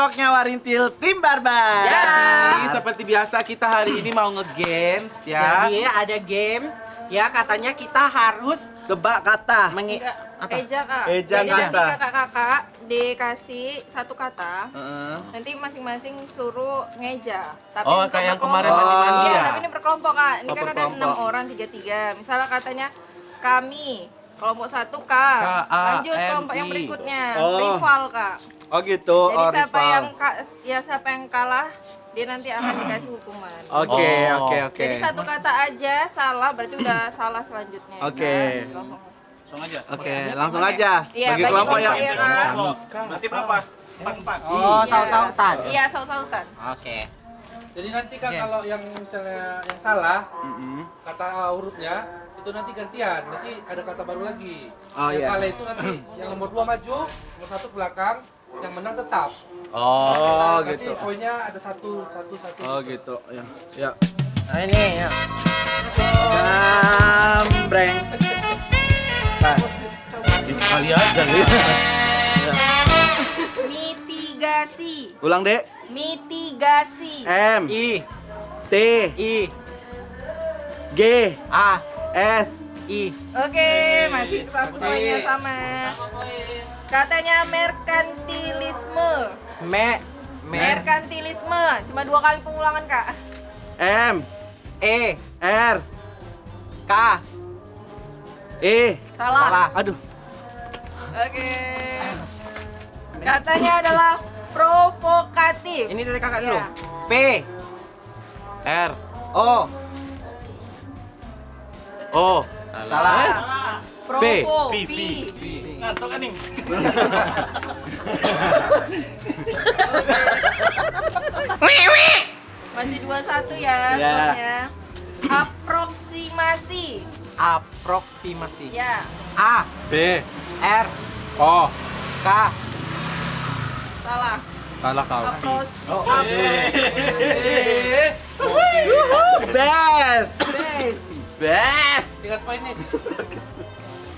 Vlognya Warintil Tim Barbar. Ya, seperti biasa kita hari ini mau nge-games ya. Jadi ada game ya, katanya kita harus Tebak kata. Eja kak. Eja Jadi kata. nanti kakak-kakak dikasih satu kata. Heeh. Nanti masing-masing suruh ngeja. Tapi Oh, untuk kayak yang berkelompok. kemarin mandi-mandi Iya, ya? tapi ini berkelompok kak. Ini Oh, kan ada berkelompok. 6 orang, 3-3. Misalnya katanya kami. Kelompok 1 K. K-A-M-I. Lanjut kelompok yang berikutnya. Oh. Rival kak. Oh gitu. Jadi Oh, siapa rival. siapa yang kalah, dia nanti akan dikasih hukuman. Oke, Oh. oke. Jadi satu kata aja salah, berarti udah salah selanjutnya. Oke. Nah, langsung. Oke, langsung aja. Iya, Bagi kelompok yang ya, Kak. Berarti berapa? 4-4. oh saut-sautan. Iya, saut-sautan. Oke. Jadi nanti kan kalau yang misalnya yang salah Mm-mm. kata hurufnya itu nanti gantian, nanti ada kata baru lagi. Oh, yang iya. kalah itu nanti yang nomor 2 maju, nomor 1 ke belakang, yang menang tetap. Oh. Oh, Nanti gitu. poinnya ada satu. Oh gitu. Ya. Ya. Nah ini ya. Gambreng. Nah, Sekali aja nih. Mitigasi. ulang, Dek. Mitigasi. M I T I G A S I. Oke, masih semuanya sama. Katanya merkantilisme. Merkantilisme. Cuma 2 kali pengulangan, Kak. M E R K E. Salah. Aduh. Oke. Katanya adalah provokatif. Ini dari kakak dulu. Ya. P R. O O. salah. Provo. V. Ngantuk kan nih? Masih 2-1 ya Ya. skornya. Aproksimasi. Aproksimasi. Ya. A B. R O. K Salah. Salah kau. Best. Best. Tinggal poin nih.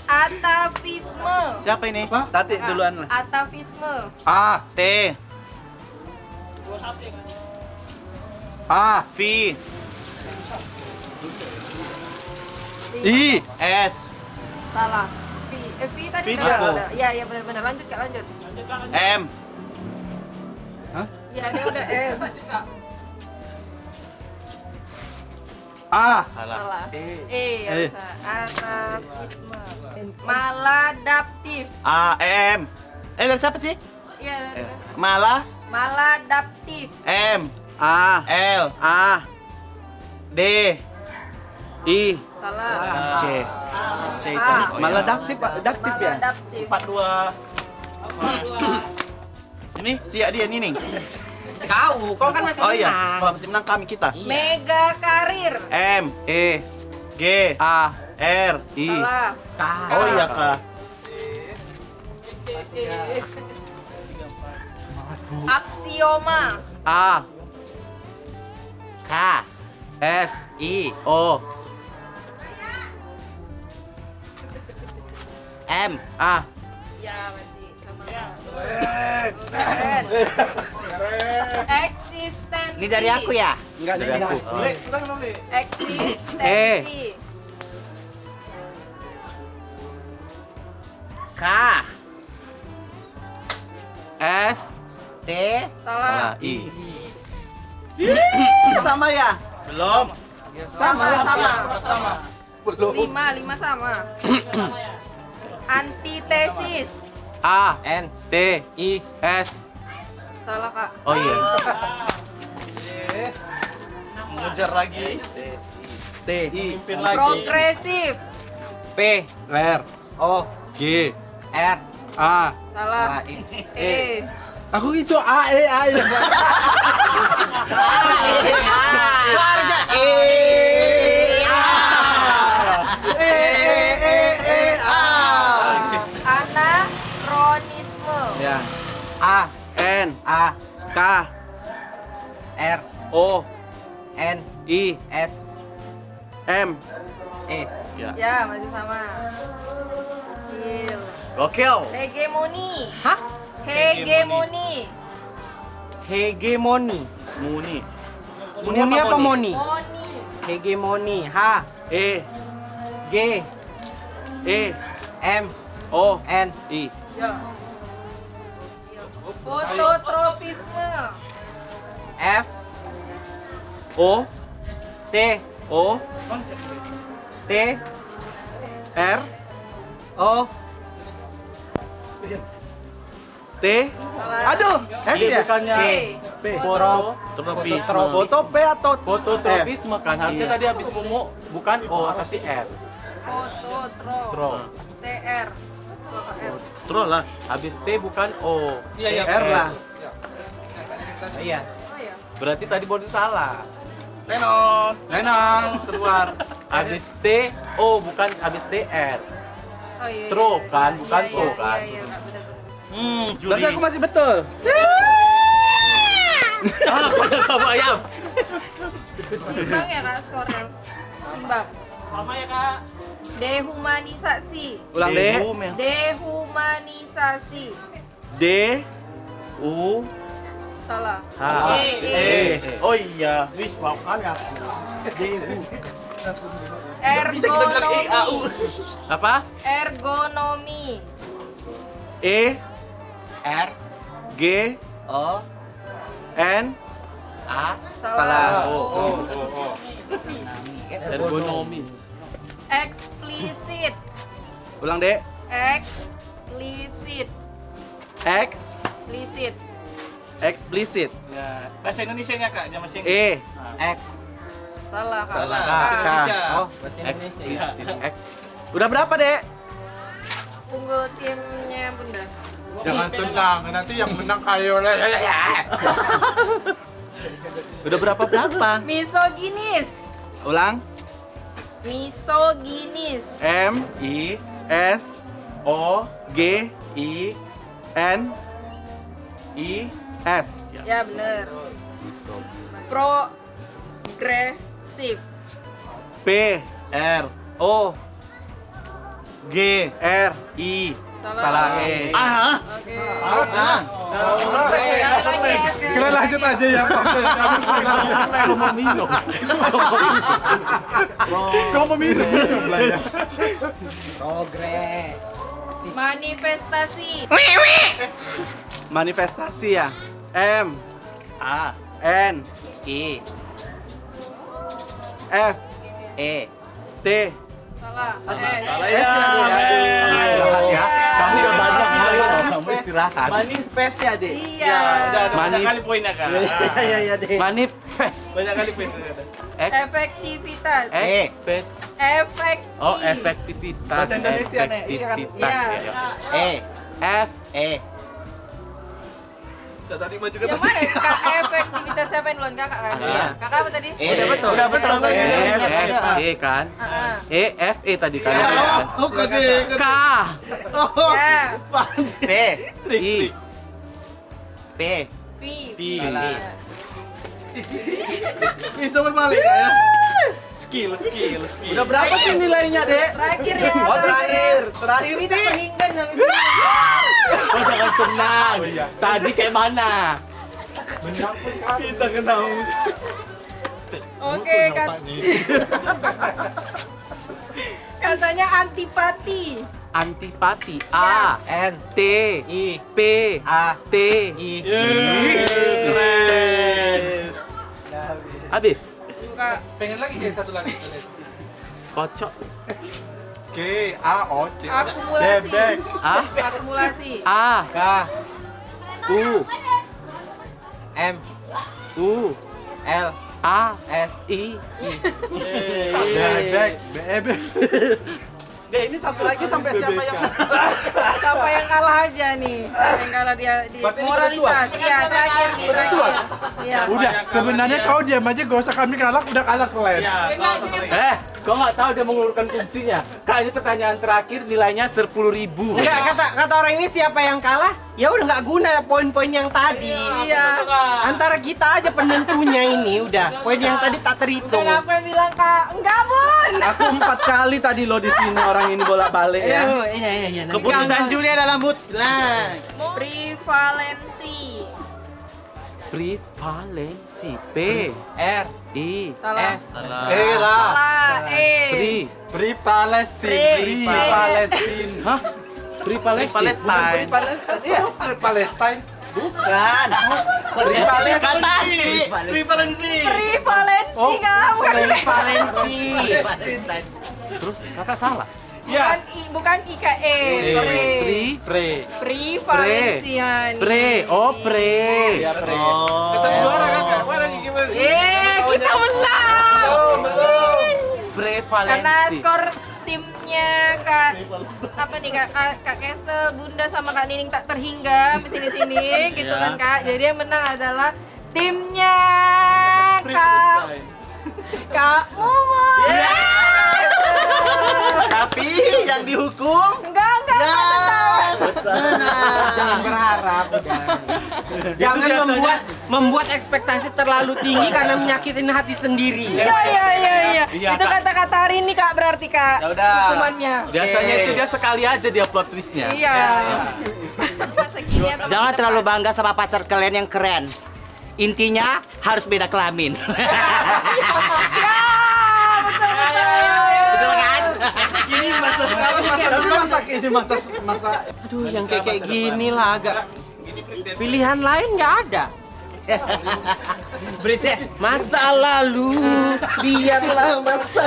Atavisme. Siapa ini? Tati duluan lah. Atavisme. A. T. A. V. I. S. Salah. V tadi V udah dia. ada. Iya, iya benar-benar. Lanjut Kak, lanjut. M. Iya, dia udah M. A. Salah. Ya bisa. Atavisme. Maladaptif. A. M. Dari siapa sih? Iya, ada. Malah. Maladaptif. M. A L. A D. I Salah. C. C itu. A. Malah daktif ya. Maladaptif. 4-2. Ini siap dia nih. Kau kan masih Oh iya, menang. kalau masih menang kami kita. Mega karir. M. E. G. A. R. I. Salah. K. Oh iya kak. Aksioma. A. K. S. I O. M. A. Ya masih sama. Keren. Eksistensi. Ini dari aku ya. Enggak Dari aku. Boleh, kita belum nih. Eksistensi. K S. T Salah. I. Sama ya? Belum. Sama. Sama. 5 sama. Antitesis. A. N T. I S. Salah Kak. Oh iya. Mengejar lagi. T Pimpin lagi. Progresif. P R O G. R A. Salah. E. Aku itu A E A ya. Warga E Anakronisme. Ya. A N A K R O N I S M. E Ya masih sama. Gil. Gokil. Hegemoni. Hah? Hegemoni. Hegemoni. Muni. Muni apa moni? Moni. Hegemoni. H. E. G. E. M. O. N. I. Ya. Fototropisme. F. O. T. O. T. R. O. T. Salah. Aduh, S Iya, ya? bukannya P. P. Fototropisme. Foto P atau Fototropisme kan. Harusnya Iya. tadi habis momo bukan O tapi R. Fototro. TR. Tro lah. Habis T bukan O. Iya, R lah. Iya. Oh ya. Berarti tadi baru salah. Lenang keluar. Habis T O bukan habis T R. Oh iya. Tro kan, bukan Iya, O iya, kan. Iya, iya, benar. Berarti aku masih betul. Ah, banyak kamu ayam. Imbang ya kak skornya. Imbang. Sama ya kak. Dehumanisasi. Ulang D. Dehumanisasi. D. U. Salah. Ah. E. Oh iya, wis makanya. D. U. Ergonomi. Apa? Ergonomi. E. R. G. O. N. A. Salah. Oh. Ergonomi. Eksplisit. Ulang D. Eksplisit. X. Eksplisit. Explicit. Ya, bahasa Indonesianya kak, jangan bahasa E. Inggris. X. Salah kak. Salah. Bahasa K. Indonesia. Oh, bahasa Indonesia. Eksplisit. X. Udah berapa, Dek? Unggul timnya Bunda. Jangan senang, nanti yang menang kayo. Udah berapa? Misoginis. Ulang. Misoginis. M. I. S. O. G. I. N. I. S. Ya bener. Progresif. P. R. O. G. R. I. Salah E. Oke. Sekali lagi ya, sekali Kita lagi. lanjut aja ya, Pak. Kamu mau minum. Kamu mau minum belanja. Progres. Manifestasi. Manifestasi ya. M. A. N. I. F. E. T. Salah. Salah S. ya. Ya. Kamu udah banyak ayo, kamu istirahat. Manifest ya, Dek. Iya. Udah banyak Manif- kali poinnya kak. Iya, Dek. Manifest. Banyak kali poinnya. X. Efektivitas. Efek. Efektif. Oh, efektivitas. Bahasa Indonesia, Nek. Iya kan? Efektivitas. Iya. Ya, ya. E. F. E. Tadi maju ke Yang mana? Kak, efektivitas siapa yang duluan kakak kan? Iya. Kakak apa tadi? E. Udah betul. Udah betul. Udah betul. F. F. E kan? Ah. E. F. E tadi kan? Iya. K. Ya. P. I. P. P. P. Salah. Bisa berbalik ya. skill. Udah berapa sih nilainya, Dek? Terakhir ya. Oh, terakhir. Kita meninggal sampai sini. Oh, jangan senang. Tadi kayak mana? Kita kenal. Oke, katanya antipati. Antipati. A. N. T. I. P. A. T. I. Keren. Habis. Buka. Pengen lagi ya satu lagi. Kocok. K. A. O. C. Akumulasi. A. Akumulasi. A. K. U. M. U. L. A. S. I. Bebek. Dek, ini satu lagi sampai siapa yang Siapa yang kalah aja nih? Siapa yang kalah dia di Berarti ini moralitas. Iya, terakhir nih, terakhir. Iya. Udah, sebenarnya kau diam aja, gak usah kami kalah, udah kalah kalian. Ya, Kau nggak tahu dia mengeluarkan kuncinya. Kak, ini pertanyaan terakhir nilainya 10.000. Enggak, kata orang ini siapa yang kalah? Ya udah nggak guna poin-poin yang tadi. Iya. Antara kita aja penentunya ini udah. Poin yang tadi tak terhitung. Kenapa yang bilang Kak? Enggak, Bun. Aku 4 kali tadi lo di sini orang ini bolak-balik ya. Iya. Keputusan juri adalah mutlak. Prevalensi. Prevalensi. P R. I Salah. Lah. Salah. Pri. Free Palestine. Free. Free Palestine. Hah? Prevalensi. Palestine. Iya, Palestine. Bukan. Free Palestine. Prevalensi. Prevalensi kamu. Prevalensi. Terus kakak salah. Bukan IKE. Pri. Pre. Prevalensian. Pre. Oh, pre. Ya, pre. Kita juara kakak. Mana nih gimana? Kita menang. Prevalensi. Karena skor timnya Kak apa nih Kak Kestel, Bunda sama Kak Nining tak terhingga di sini gitu kan Kak. Jadi yang menang adalah timnya Kak Momon. Tapi yang dihukum Enggak. Jangan berharap. Jangan membuat ekspektasi terlalu tinggi karena menyakitin hati sendiri. Iya. Iya, Itu Kak. kata-kata hari ini Kak berarti Kak. Ya udah. Hukumannya. Biasanya itu dia sekali aja dia plot twistnya. Iya. Masa gini atau Jangan masa terlalu depan? bangga sama pacar kalian yang keren. Intinya harus beda kelamin. Ya, betul. Betul kan? ini masa sekarang Masa Aduh, yang kayak gini lah agak pilihan lain nggak ada. Masa lalu biarlah masa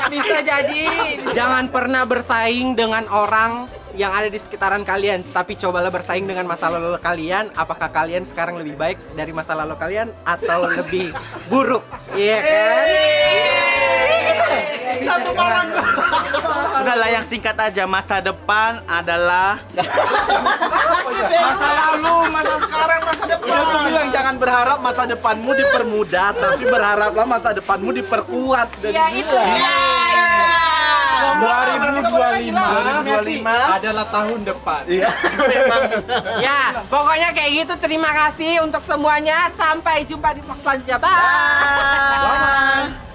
Bisa jadi. Jangan pernah bersaing dengan orang yang ada di sekitaran kalian, tapi cobalah bersaing dengan masa lalu kalian. Apakah kalian sekarang lebih baik dari masa lalu kalian atau lebih buruk? Iya kan? Udahlah yang singkat aja, masa depan adalah masa lalu, masa sekarang, masa depan. Udah aku bilang jangan berharap masa depanmu dipermudah, tapi berharaplah masa depanmu diperkuat. Ya itu. 2025 adalah tahun depan. Ya, pokoknya kayak gitu. Terima kasih untuk semuanya. Sampai jumpa di vlog selanjutnya. Bye.